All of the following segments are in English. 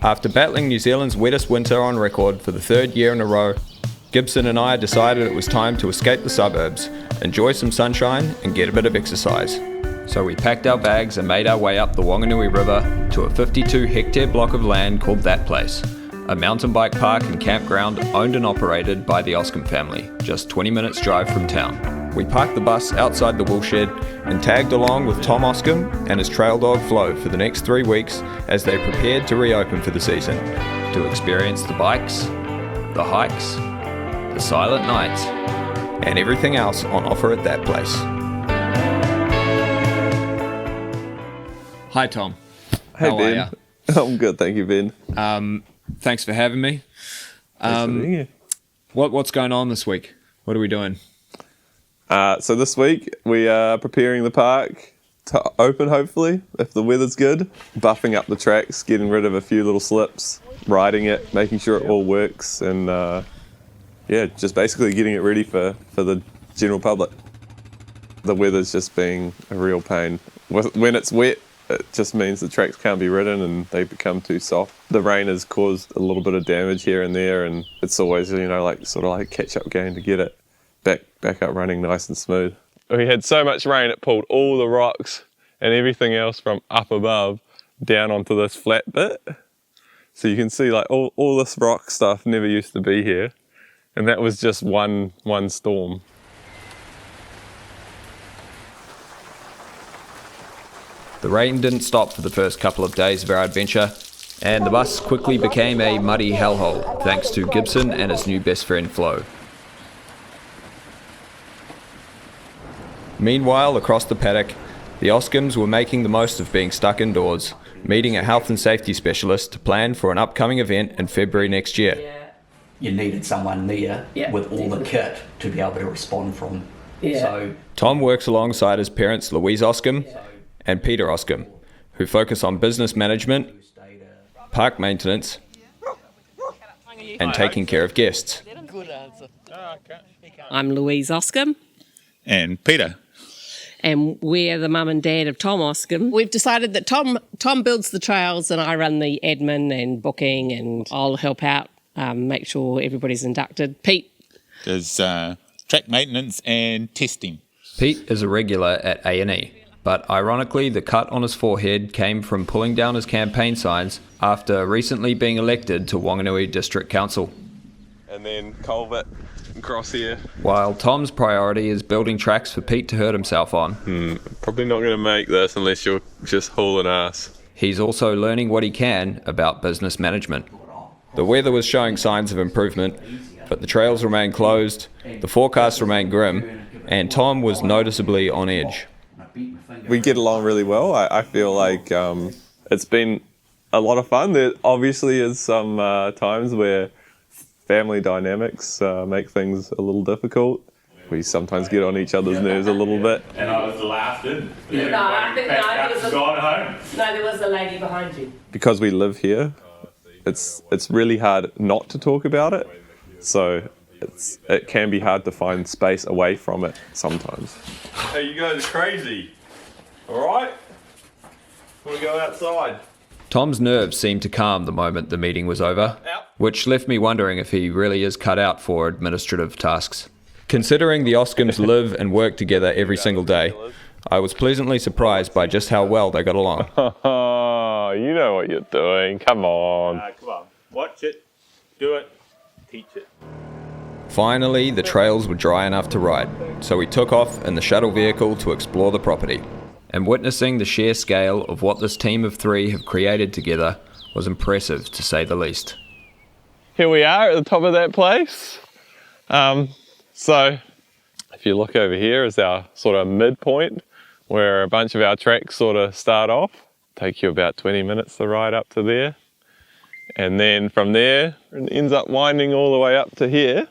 After battling New Zealand's wettest winter on record for the third year in a row, Gibson and I decided it was time to escape the suburbs, enjoy some sunshine and get a bit of exercise. So we packed our bags and made our way up the Whanganui River to a 52-hectare block of land called That Place, a mountain bike park and campground owned and operated by the Oskam family, just 20 minutes drive from town. We parked the bus outside the woolshed and tagged along with Tom Oskam and his trail dog Flo for the next 3 weeks as they prepared to reopen for the season, to experience the bikes, the hikes, the silent nights, and everything else on offer at That Place. Hi Tom. Hey How Ben. are you? I'm good, thank you, Ben. Thanks for having me. Thanks for being here. What's going on this week? What are we doing? So this week we are preparing the park to open, hopefully, if the weather's good. Buffing up the tracks, getting rid of a few little slips, riding it, making sure it all works, and just basically getting it ready for the general public. The weather's just being a real pain. When it's wet, it just means the tracks can't be ridden and they become too soft. The rain has caused a little bit of damage here and there, and it's always, sort of like a catch-up game to get it back up running nice and smooth. We had so much rain it pulled all the rocks and everything else from up above down onto this flat bit. So you can see like all this rock stuff never used to be here, and that was just one storm. The rain didn't stop for the first couple of days of our adventure, and the bus quickly became a muddy hellhole thanks to Gibson and his new best friend Flo. Meanwhile, across the paddock, the Oskams were making the most of being stuck indoors, meeting a health and safety specialist to plan for an upcoming event in February next year. You needed someone there with all the kit to be able to respond from. So Tom works alongside his parents Louise Oskam and Peter Oskam, who focus on business management, park maintenance, and taking care of guests. I'm Louise Oskam. And Peter. And we're the mum and dad of Tom Oskam. We've decided that Tom builds the trails and I run the admin and booking, and I'll help out, make sure everybody's inducted. Pete Does track maintenance and testing. Pete is a regular at A&E, but ironically the cut on his forehead came from pulling down his campaign signs after recently being elected to Whanganui District Council. And then culvert across here. While Tom's priority is building tracks for Pete to hurt himself on, Probably not going to make this unless you're just hauling ass. he's also learning what he can about business management. The weather was showing signs of improvement, but the trails remained closed, the forecast remained grim, and Tom was noticeably on edge. We get along really well. I feel like it's been a lot of fun. There obviously is some times where family dynamics make things a little difficult. We sometimes get on each other's nerves a little bit. And I was the last in. there was a lady behind you. Because we live here, it's really hard not to talk about it. So it can be hard to find space away from it sometimes. Hey, you guys are crazy. All right? Want to go outside? Tom's nerves seemed to calm the moment the meeting was over, which left me wondering if he really is cut out for administrative tasks. Considering the Oskams live and work together every single day, I was pleasantly surprised by just how well they got along. Oh, you know what you're doing. Come on. Come on, watch it, do it, teach it. Finally, the trails were dry enough to ride, so we took off in the shuttle vehicle to explore the property. And witnessing the sheer scale of what this team of three have created together was impressive, to say the least. Here we are at the top of that place. So if you look over here is our sort of midpoint where a bunch of our tracks sort of start off. Take you about 20 minutes to ride up to there. And then from there it ends up winding all the way up to here.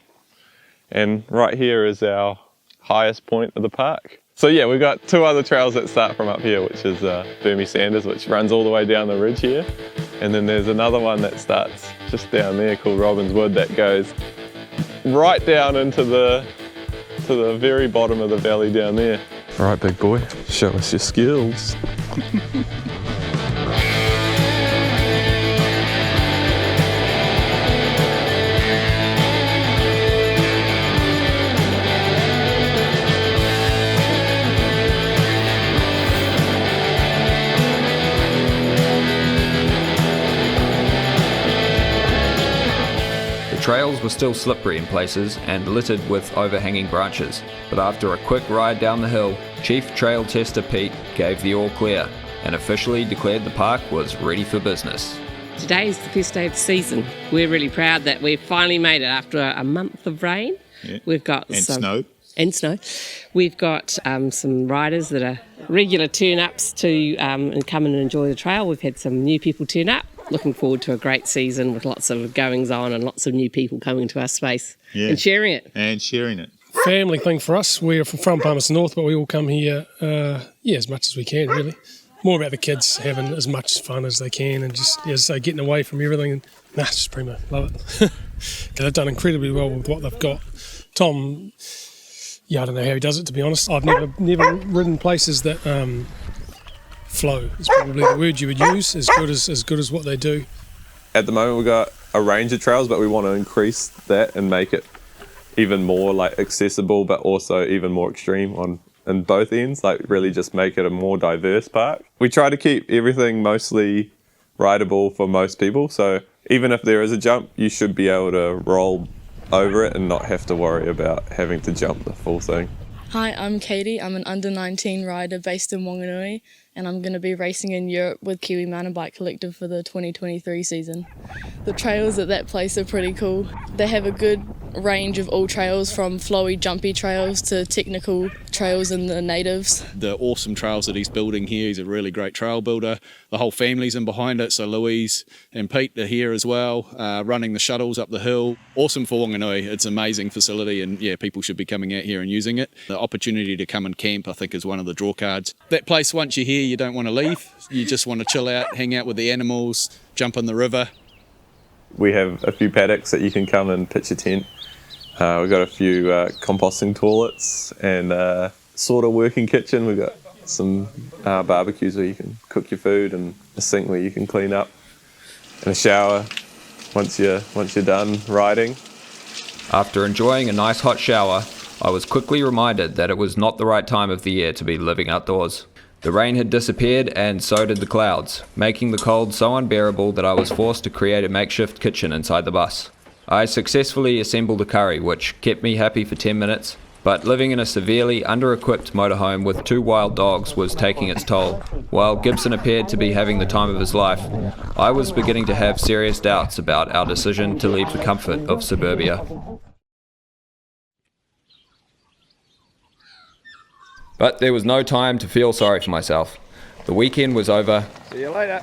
And right here is our highest point of the park. So yeah, we've got two other trails that start from up here, which is Fermi Sanders, which runs all the way down the ridge here. And then there's another one that starts just down there called Robin's Wood that goes right down into the very bottom of the valley down there. All right, big boy, show us your skills. trails were still slippery in places and littered with overhanging branches, but after a quick ride down the hill, Chief Trail Tester Pete gave the all clear and officially declared the park was ready for business. Today is the first day of the season. We're really proud that we've finally made it after a month of rain. Yeah. We've got Snow. And snow. We've got some riders that are regular turn-ups to come and enjoy the trail. We've had some new people turn up. Looking forward to a great season with lots of goings-on and lots of new people coming to our space and sharing it. Family thing for us. We're from Palmerston North, but we all come here, as much as we can, really. More about the kids having as much fun as they can and just getting away from everything. And, it's just primo. Love it. They've done incredibly well with what they've got. Tom, I don't know how he does it, to be honest. I've never ridden places that flow. Is probably the word you would use. As good as what they do. At the moment, we've got a range of trails, but we want to increase that and make it even more like accessible, but also even more extreme on both ends. Like really, just make it a more diverse park. We try to keep everything mostly rideable for most people. So even if there is a jump, you should be able to roll over it and not have to worry about having to jump the full thing. Hi, I'm Katie. I'm an under-19 rider based in Whanganui, and I'm going to be racing in Europe with Kiwi Mountain Bike Collective for the 2023 season. The trails at that place are pretty cool. They have a good range of all trails, from flowy, jumpy trails to technical trails in the natives. The awesome trails that he's building here, he's a really great trail builder. The whole family's in behind it, so Louise and Pete are here as well, running the shuttles up the hill. Awesome for Whanganui. It's an amazing facility, and people should be coming out here and using it. The opportunity to come and camp, I think, is one of the draw cards. That place, once you're here, you don't want to leave. You just want to chill out, hang out with the animals, jump in the river. We have a few paddocks that you can come and pitch a tent. We've got a few composting toilets and sort of working kitchen. We've got some barbecues where you can cook your food, and a sink where you can clean up, and a shower once you're done riding. After enjoying a nice hot shower, I was quickly reminded that it was not the right time of the year to be living outdoors. The rain had disappeared and so did the clouds, making the cold so unbearable that I was forced to create a makeshift kitchen inside the bus. I successfully assembled a curry, which kept me happy for 10 minutes, but living in a severely under-equipped motorhome with 2 wild dogs was taking its toll. While Gibson appeared to be having the time of his life, I was beginning to have serious doubts about our decision to leave the comfort of suburbia. But there was no time to feel sorry for myself. The weekend was over. See you later.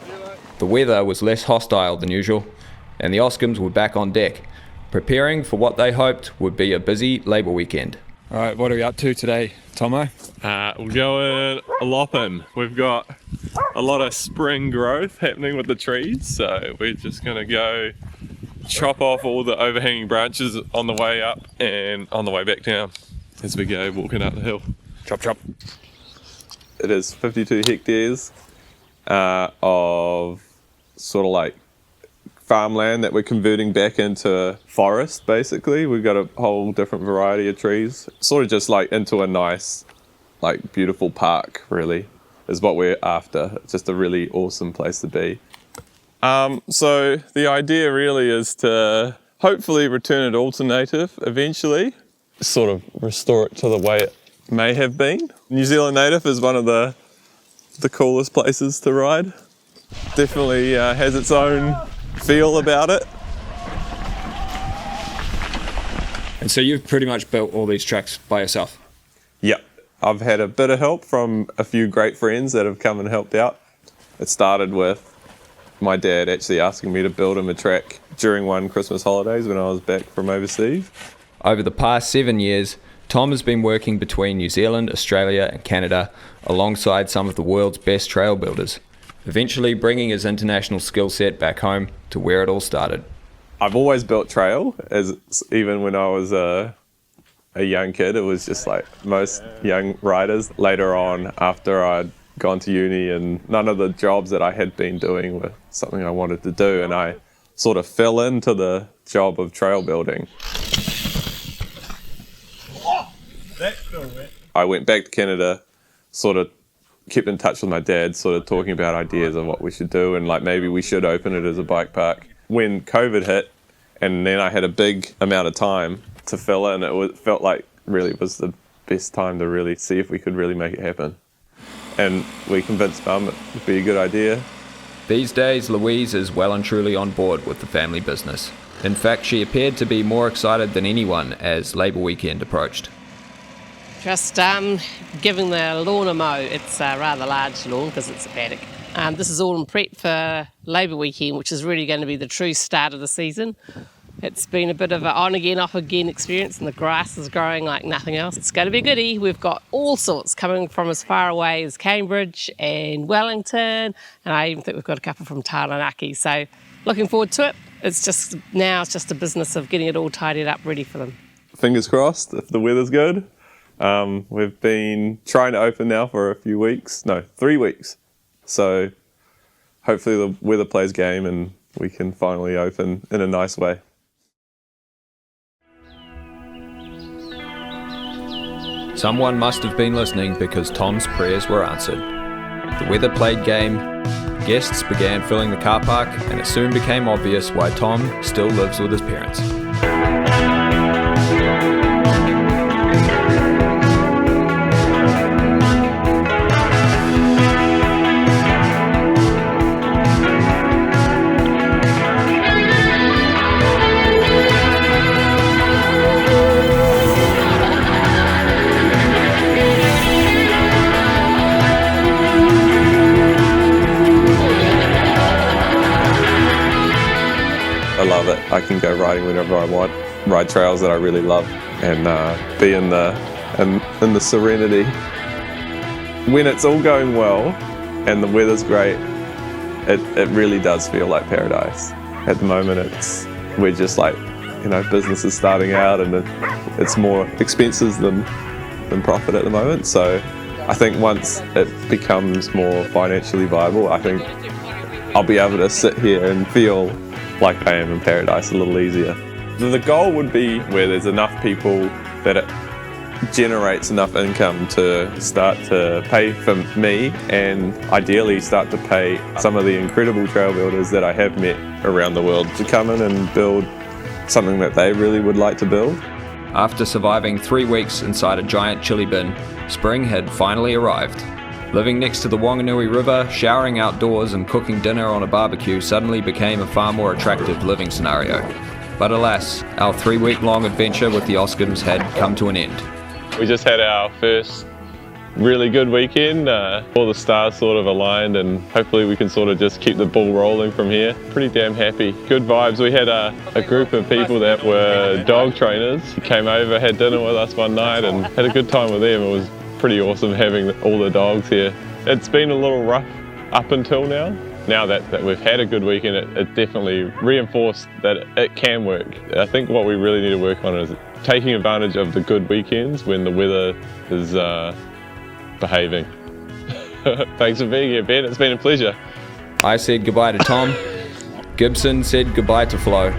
The weather was less hostile than usual, and the Oskams were back on deck, preparing for what they hoped would be a busy Labour weekend. All right, what are we up to today, Tomo? We're going lopping. We've got a lot of spring growth happening with the trees, so we're just going to go chop off all the overhanging branches on the way up and on the way back down as we go walking up the hill. Chop, chop. It is 52 hectares of sort of like farmland that we're converting back into forest, basically. We've got a whole different variety of trees, sort of just like into a nice, like beautiful park, really, is what we're after. It's just a really awesome place to be. So the idea really is to hopefully return it all to native eventually, sort of restore it to the way it may have been. New Zealand native is one of the coolest places to ride. Definitely has its own feel about it. And so you've pretty much built all these tracks by yourself? Yep. I've had a bit of help from a few great friends that have come and helped out. It started with my dad actually asking me to build him a track during one Christmas holidays when I was back from overseas. Over the past 7 years, Tom has been working between New Zealand, Australia and Canada alongside some of the world's best trail builders, eventually bringing his international skill set back home to where it all started. I've always built trail, even when I was a young kid. It was just like most young riders. Later on, after I'd gone to uni, and none of the jobs that I had been doing were something I wanted to do, and I sort of fell into the job of trail building. I went back to Canada, sort of kept in touch with my dad, sort of talking about ideas of what we should do, and like maybe we should open it as a bike park. When COVID hit, And then I had a big amount of time to fill in. Felt like really was the best time to really see if we could really make it happen. And we convinced Mum it would be a good idea. These days, Louise is well and truly on board with the family business. In fact, she appeared to be more excited than anyone as Labour weekend approached. Just giving the lawn a mow. It's a rather large lawn because it's a paddock. This is all in prep for Labour weekend, which is really going to be the true start of the season. It's been a bit of an on-again, off-again experience, and the grass is growing like nothing else. It's going to be goodie. We've got all sorts coming from as far away as Cambridge and Wellington, and I even think we've got a couple from Taranaki. So looking forward to it. It's just a business of getting it all tidied up, ready for them. Fingers crossed if the weather's good. We've been trying to open now for a few weeks. No, 3 weeks. So hopefully the weather plays game and we can finally open in a nice way. Someone must have been listening because Tom's prayers were answered. The weather played game, guests began filling the car park, and it soon became obvious why Tom still lives with his parents. I love it. I can go riding whenever I want, ride trails that I really love, and be in the serenity. When it's all going well and the weather's great, it really does feel like paradise. At the moment, we're just like, business is starting out, and it's more expenses than profit at the moment. So I think once it becomes more financially viable, I think I'll be able to sit here and feel like I am in paradise a little easier. The goal would be where there's enough people that it generates enough income to start to pay for me, and ideally start to pay some of the incredible trail builders that I have met around the world to come in and build something that they really would like to build. After surviving 3 weeks inside a giant chili bin, spring had finally arrived. Living next to the Whanganui River, showering outdoors and cooking dinner on a barbecue suddenly became a far more attractive living scenario. But alas, our 3-week-long adventure with the Oskams had come to an end. We just had our first really good weekend. All the stars sort of aligned, and hopefully we can sort of just keep the ball rolling from here. Pretty damn happy. Good vibes. We had a group of people that were dog trainers who came over, had dinner with us one night and had a good time with them. It was pretty awesome having all the dogs here. It's been a little rough up until now. Now that we've had a good weekend, it definitely reinforced that it can work. I think what we really need to work on is taking advantage of the good weekends when the weather is behaving. Thanks for being here, Ben. It's been a pleasure. I said goodbye to Tom, Gibson said goodbye to Flo,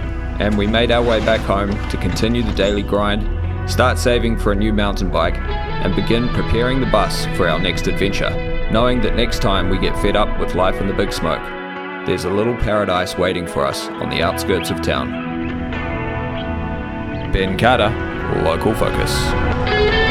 and we made our way back home to continue the daily grind, start saving for a new mountain bike, and begin preparing the bus for our next adventure, knowing that next time we get fed up with life in the big smoke, there's a little paradise waiting for us on the outskirts of town. Ben Carter, Local Focus.